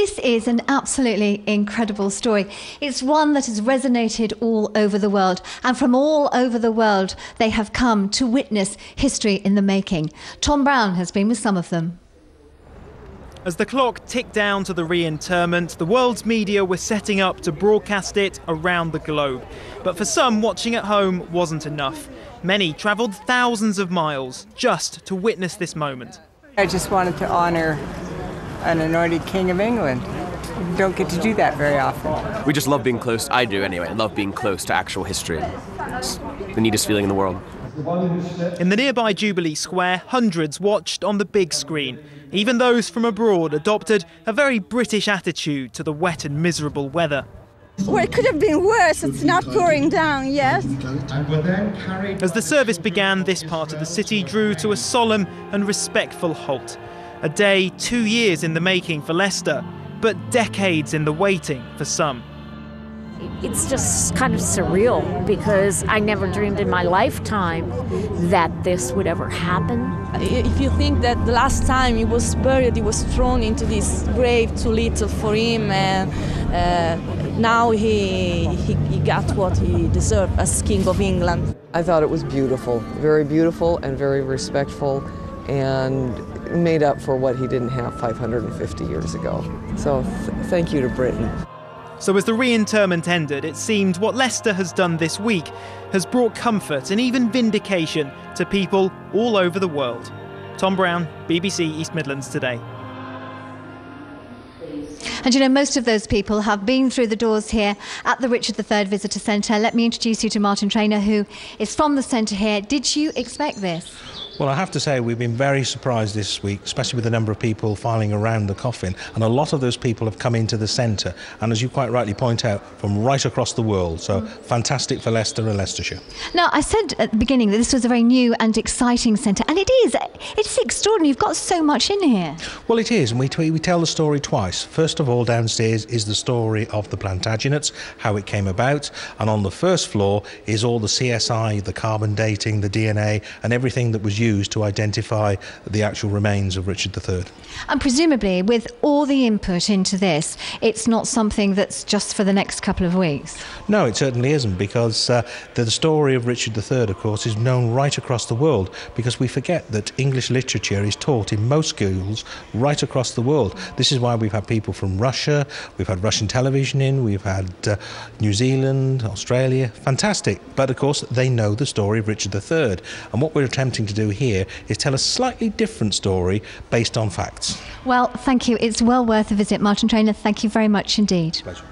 This is an absolutely incredible story. It's one that has resonated all over the world, and from all over the world they have come to witness history in the making. Tom Brown has been with some of them. As the clock ticked down to the reinterment, the world's media were setting up to broadcast it around the globe. But for some, watching at home wasn't enough. Many travelled thousands of miles just to witness this moment. I just wanted to honour an anointed King of England. You don't get to do that very often. We just love being close, I do anyway, I love being close to actual history. It's the neatest feeling in the world. In the nearby Jubilee Square, hundreds watched on the big screen. Even those from abroad adopted a very British attitude to the wet and miserable weather. Well, it could have been worse. It's not pouring down, yes. As the service began, this part of the city drew to a solemn and respectful halt. A day 2 years in the making for Leicester, but decades in the waiting for some. It's just kind of surreal because I never dreamed in my lifetime that this would ever happen. If you think that the last time he was buried, he was thrown into this grave too little for him, and now he got what he deserved as King of England. I thought it was beautiful and very respectful, and made up for what he didn't have 550 years ago. So thank you to Britain. So as the reinterment ended, it seemed what Leicester has done this week has brought comfort and even vindication to people all over the world. Tom Brown, BBC East Midlands Today. And you know, most of those people have been through the doors here at the Richard III Visitor Centre. Let me introduce you to Martin Traynor, who is from the centre here. Did you expect this? Well, I have to say we've been very surprised this week, especially with the number of people filing around the coffin, and a lot of those people have come into the centre, and as you quite rightly point out, from right across the world. So fantastic for Leicester and Leicestershire. Now, I said at the beginning that this was a very new and exciting centre, and it is. It's extraordinary. You've got so much in here. Well, it is, and we tell the story twice. First of all, downstairs is the story of the Plantagenets, how it came about, and on the first floor is all the CSI, the carbon dating, the DNA, and everything that was used to identify the actual remains of Richard III. And presumably, with all the input into this, it's not something that's just for the next couple of weeks. No, it certainly isn't, because the story of Richard III, of course, is known right across the world, because we forget that English literature is taught in most schools right across the world. This is why we've had people from Russia, we've had Russian television in, we've had New Zealand, Australia, fantastic. But of course, they know the story of Richard III. And what we're attempting to do here is tell a slightly different story based on facts. Well, thank you. It's well worth a visit, Martin Traynor. Thank you very much indeed. Pleasure.